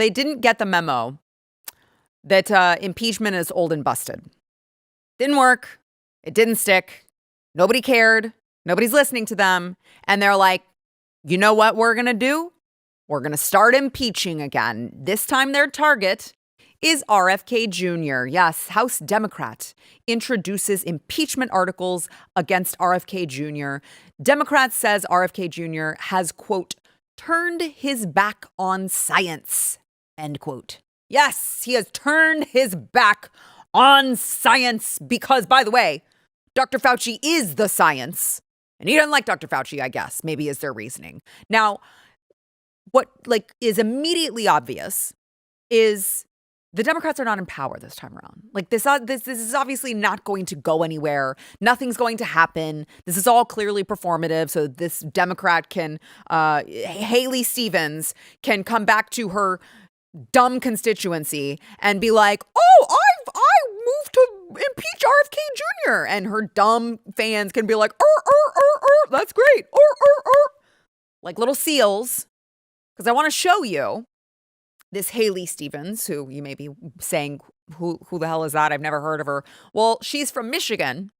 They didn't get the memo that impeachment is old and busted. Didn't work. It didn't stick. Nobody cared. Nobody's listening to them. And they're like, you know what we're going to do? We're going to start impeaching again. This time their target is RFK Jr. Yes, House Democrat introduces impeachment articles against RFK Jr. Democrat says RFK Jr. has, quote, turned his back on science, end quote. Yes, he has turned his back on science because, by the way, Dr. Fauci is the science. And he doesn't like Dr. Fauci, I guess, maybe is their reasoning. Now, what is immediately obvious is the Democrats are not in power this time around. This is obviously not going to go anywhere. Nothing's going to happen. This is all clearly performative. So this Democrat Haley Stevens can come back to her dumb constituency and be like, oh, I moved to impeach RFK Jr. And her dumb fans can be like, that's great. Like little seals. Because I want to show you this Haley Stevens, who you may be saying, who the hell is that? I've never heard of her. Well, she's from Michigan.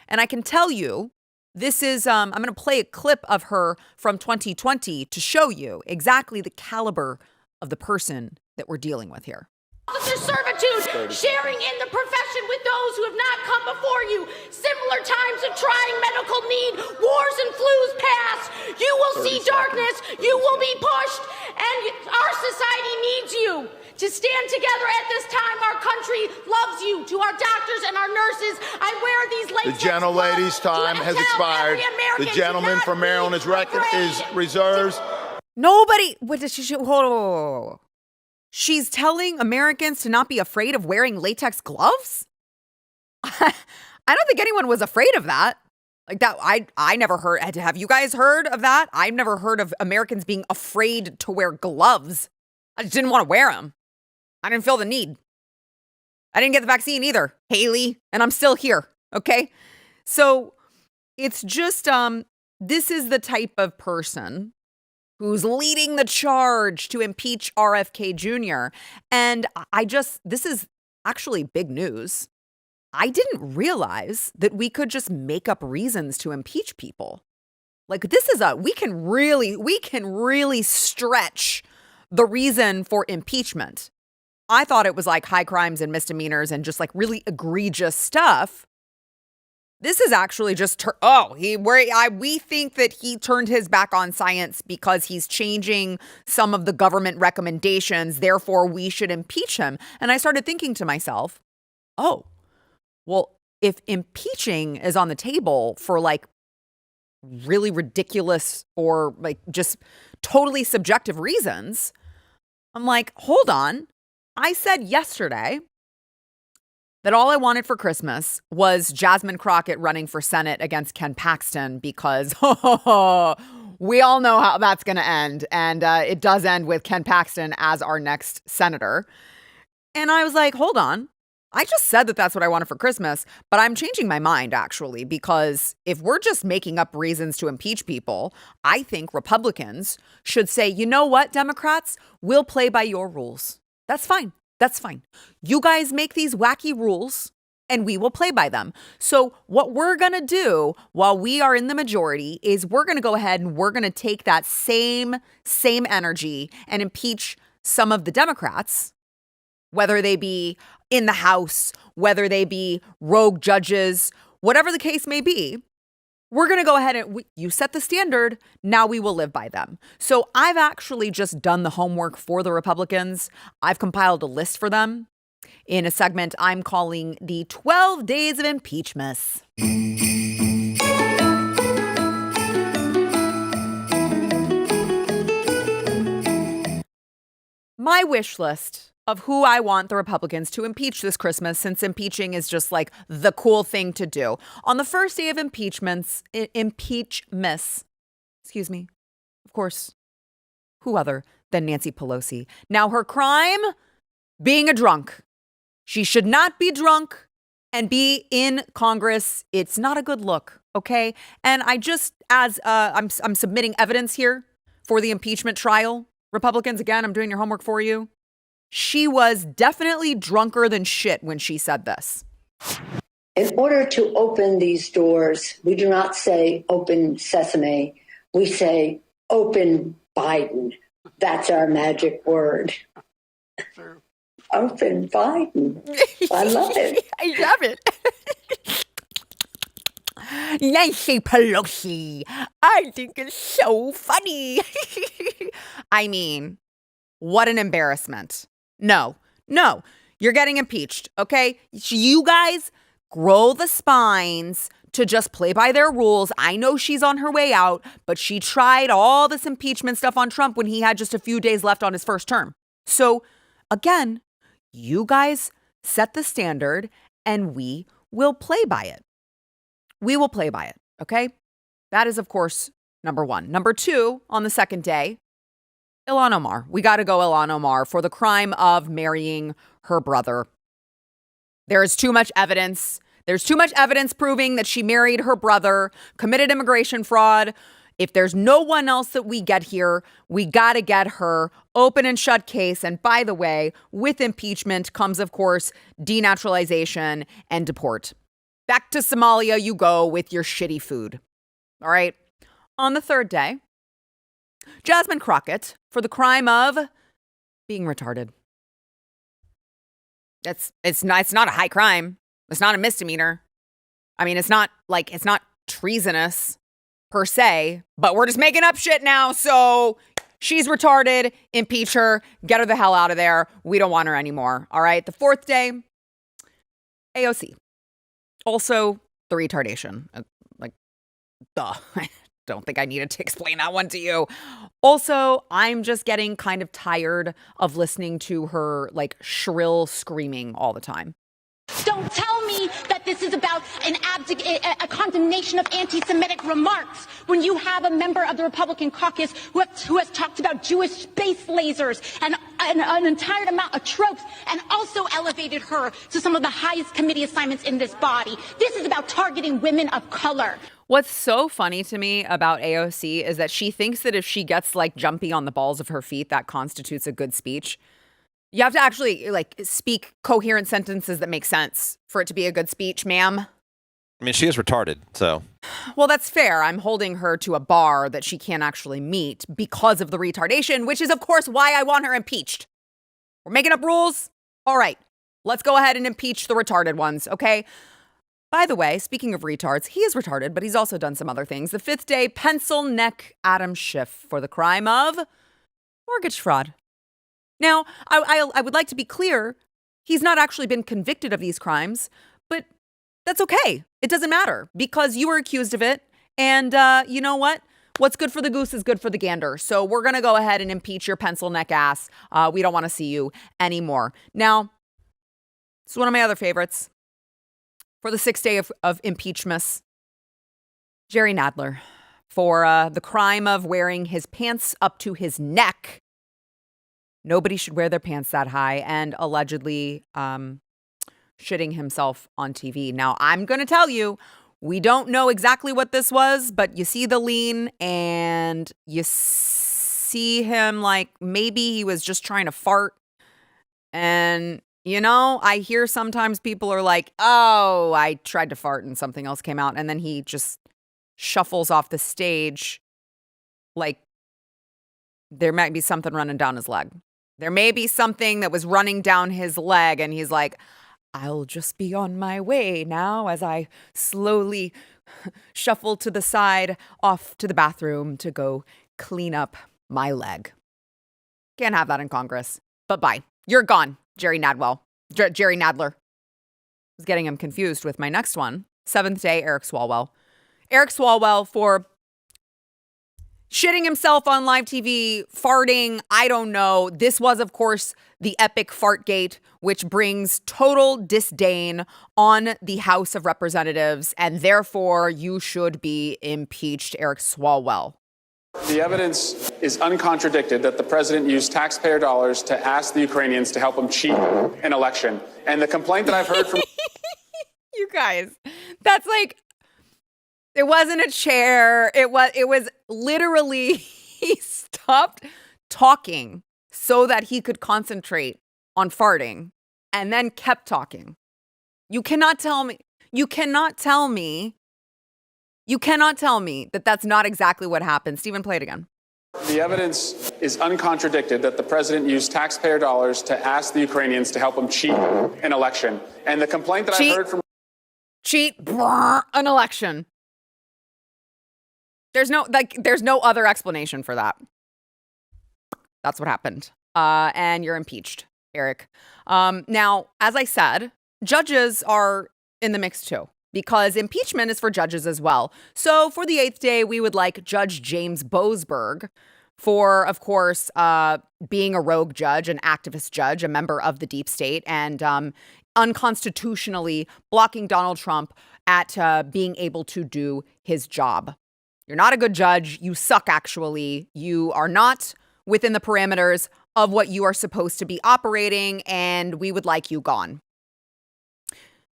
And I can tell you, this is, I'm going to play a clip of her from 2020 to show you exactly the caliber of the person that we're dealing with here. Officer servitude, sharing in the profession with those who have not come before you. Similar times of trying medical need, wars and flus past. You will see darkness, you will be pushed, and our society needs you to stand together at this time. Our country loves you. To our doctors and our nurses, I wear these latex The gentlelady's time has expired. The gentleman from Maryland is reserved. Nobody, what did she, hold on. She's telling Americans to not be afraid of wearing latex gloves? I don't think anyone was afraid of that. Like that, I never heard. Have you guys heard of that? I've never heard of Americans being afraid to wear gloves. I just didn't want to wear them. I didn't feel the need. I didn't get the vaccine either, Haley, and I'm still here, okay? So it's just, this is the type of person who's leading the charge to impeach RFK Jr. And this is actually big news. I didn't realize that we could just make up reasons to impeach people. We can really stretch the reason for impeachment. I thought it was like high crimes and misdemeanors and just like really egregious stuff. This is actually just, we think that he turned his back on science because he's changing some of the government recommendations. Therefore, we should impeach him. And I started thinking to myself, oh, well, if impeaching is on the table for like really ridiculous or like just totally subjective reasons, I'm like, hold on. I said yesterday that all I wanted for Christmas was Jasmine Crockett running for Senate against Ken Paxton because we all know how that's going to end. And it does end with Ken Paxton as our next senator. And I was like, hold on. I just said that that's what I wanted for Christmas, but I'm changing my mind, actually, because if we're just making up reasons to impeach people, I think Republicans should say, you know what, Democrats, we'll play by your rules. That's fine. That's fine. You guys make these wacky rules and we will play by them. So what we're going to do while we are in the majority is we're going to go ahead and we're going to take that same energy and impeach some of the Democrats, whether they be in the House, whether they be rogue judges, whatever the case may be. We're going to go ahead and you set the standard. Now we will live by them. So I've actually just done the homework for the Republicans. I've compiled a list for them in a segment I'm calling the 12 Days of Impeachment. My wish list of who I want the Republicans to impeach this Christmas, since impeaching is just like the cool thing to do. On the first day of impeachments, of course, who other than Nancy Pelosi? Now her crime, being a drunk. She should not be drunk and be in Congress. It's not a good look, okay? And I just, I'm submitting evidence here for the impeachment trial. Republicans, again, I'm doing your homework for you. She was definitely drunker than shit when she said this. In order to open these doors, we do not say open sesame. We say open Biden. That's our magic word. Open Biden. I love it. I love it. Nancy Pelosi. I think it's so funny. I mean, what an embarrassment. No, you're getting impeached, okay? You guys grow the spines to just play by their rules. I know she's on her way out, but she tried all this impeachment stuff on Trump when he had just a few days left on his first term. So again, you guys set the standard and we will play by it. We will play by it, okay? That is, of course, number one. Number two, on the second day, Ilhan Omar. We got to go Ilhan Omar for the crime of marrying her brother. There is too much evidence. There's too much evidence proving that she married her brother, committed immigration fraud. If there's no one else that we get here, we got to get her. Open and shut case. And by the way, with impeachment comes, of course, denaturalization and deport. Back to Somalia you go with your shitty food. All right. On the third day, Jasmine Crockett for the crime of being retarded. It's not a high crime. It's not a misdemeanor. I mean, it's not treasonous per se, but we're just making up shit now. So she's retarded. Impeach her. Get her the hell out of there. We don't want her anymore. All right. The fourth day, AOC. Also, the retardation. Duh. I don't think I needed to explain that one to you. Also, I'm just getting kind of tired of listening to her shrill screaming all the time. Don't tell me that this is about a condemnation of anti-Semitic remarks when you have a member of the Republican caucus who has talked about Jewish space lasers and an entire amount of tropes and also elevated her to some of the highest committee assignments in this body. This is about targeting women of color. What's so funny to me about AOC is that she thinks that if she gets jumpy on the balls of her feet, that constitutes a good speech. You have to actually speak coherent sentences that make sense for it to be a good speech, ma'am. I mean, she is retarded, so. Well, that's fair. I'm holding her to a bar that she can't actually meet because of the retardation, which is, of course, why I want her impeached. We're making up rules. All right, let's go ahead and impeach the retarded ones, okay? By the way, speaking of retards, he is retarded, but he's also done some other things. The fifth day, pencil neck Adam Schiff for the crime of mortgage fraud. Now, I would like to be clear, he's not actually been convicted of these crimes, but that's okay. It doesn't matter because you were accused of it. And you know what? What's good for the goose is good for the gander. So we're going to go ahead and impeach your pencil neck ass. We don't want to see you anymore. Now, it's one of my other favorites. For the sixth day of impeachment, Jerry Nadler for the crime of wearing his pants up to his neck. Nobody should wear their pants that high, and allegedly shitting himself on TV. Now, I'm going to tell you, we don't know exactly what this was, but you see the lean and you see him maybe he was just trying to fart. And, I hear sometimes people are like, oh, I tried to fart and something else came out. And then he just shuffles off the stage like there might be something running down his leg. There may be something that was running down his leg, and he's like, I'll just be on my way now as I slowly shuffle to the side off to the bathroom to go clean up my leg. Can't have that in Congress. But bye. You're gone, Jerry Nadler. I was getting him confused with my next one. Seventh day, Eric Swalwell. Eric Swalwell for shitting himself on live TV, farting, I don't know. This was, of course, the epic Fartgate, which brings total disdain on the House of Representatives, and therefore you should be impeached, Eric Swalwell. The evidence is uncontradicted that the president used taxpayer dollars to ask the Ukrainians to help him cheat an election. And the complaint that I've heard from... You guys, that's it wasn't a chair. It was literally, he stopped talking so that he could concentrate on farting and then kept talking. You cannot tell me that that's not exactly what happened. Stephen, play it again. The evidence is uncontradicted that the president used taxpayer dollars to ask the Ukrainians to help him cheat an election. And the complaint that I heard from... An election. There's no other explanation for that. That's what happened. And you're impeached, Eric. Now, as I said, judges are in the mix too, because impeachment is for judges as well. So for the 8th day, we would like Judge James Boasberg for, of course, being a rogue judge, an activist judge, a member of the deep state, and unconstitutionally blocking Donald Trump at being able to do his job. You're not a good judge. You suck, actually. You are not within the parameters of what you are supposed to be operating, and we would like you gone.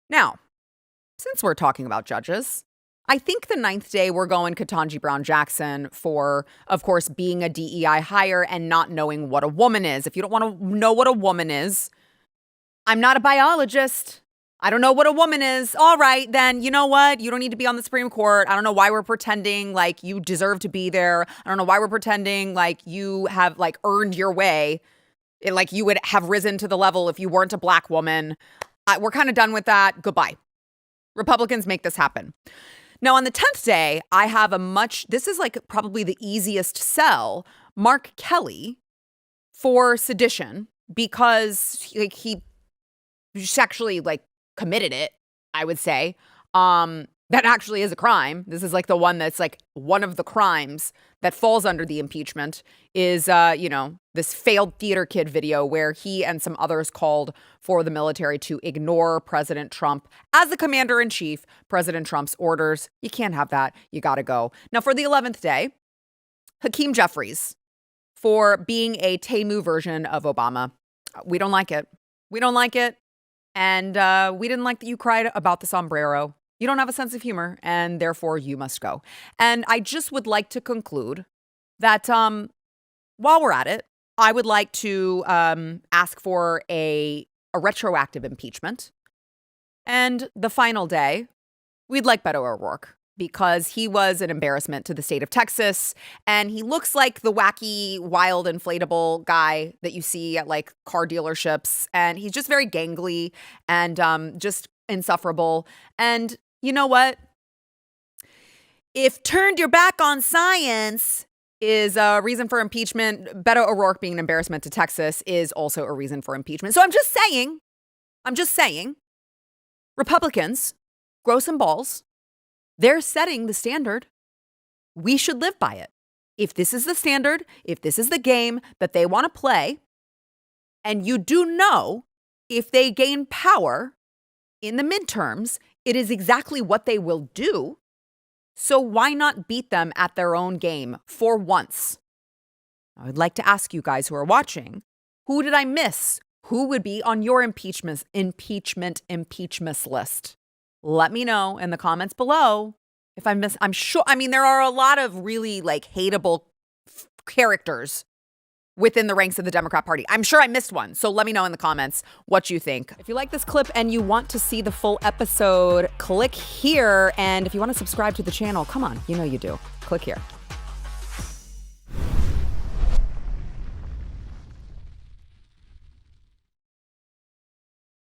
Now, since we're talking about judges, I think the 9th day we're going Ketanji Brown Jackson for, of course, being a DEI hire and not knowing what a woman is. If you don't want to know what a woman is, I'm not a biologist. I don't know what a woman is. All right, then, you know what? You don't need to be on the Supreme Court. I don't know why we're pretending like you deserve to be there. I don't know why we're pretending like you have like earned your way, like you would have risen to the level if you weren't a black woman. We're kind of done with that. Goodbye. Republicans, make this happen. Now, on the 10th day, I have this is like probably the easiest sell, Mark Kelly for sedition, because he actually like committed it, I would say. That actually is a crime. This is like the one that's like one of the crimes that falls under the impeachment is, this failed theater kid video where he and some others called for the military to ignore President Trump as the commander in chief, President Trump's orders. You can't have that. You got to go. Now, for the 11th day, Hakeem Jeffries for being a Temu version of Obama. We don't like it. We don't like it. And we didn't like that you cried about the sombrero. You don't have a sense of humor, and therefore you must go. And I just would like to conclude that while we're at it, I would like to ask for a retroactive impeachment. And the final day, we'd like Beto O'Rourke, because he was an embarrassment to the state of Texas. And he looks like the wacky, wild, inflatable guy that you see at like car dealerships. And he's just very gangly and just insufferable. And you know what? If turned your back on science is a reason for impeachment, Beto O'Rourke being an embarrassment to Texas is also a reason for impeachment. So I'm just saying, Republicans, grow some balls. They're setting the standard. We should live by it. If this is the standard, if this is the game that they want to play, and you do know if they gain power in the midterms, it is exactly what they will do. So why not beat them at their own game for once? I would like to ask you guys who are watching, who did I miss? Who would be on your impeachment list? Let me know in the comments below if I miss. I'm sure, there are a lot of really like hateable characters within the ranks of the Democrat Party. I'm sure I missed one. So let me know in the comments what you think. If you like this clip and you want to see the full episode, click here. And if you want to subscribe to the channel, come on, you know you do. Click here.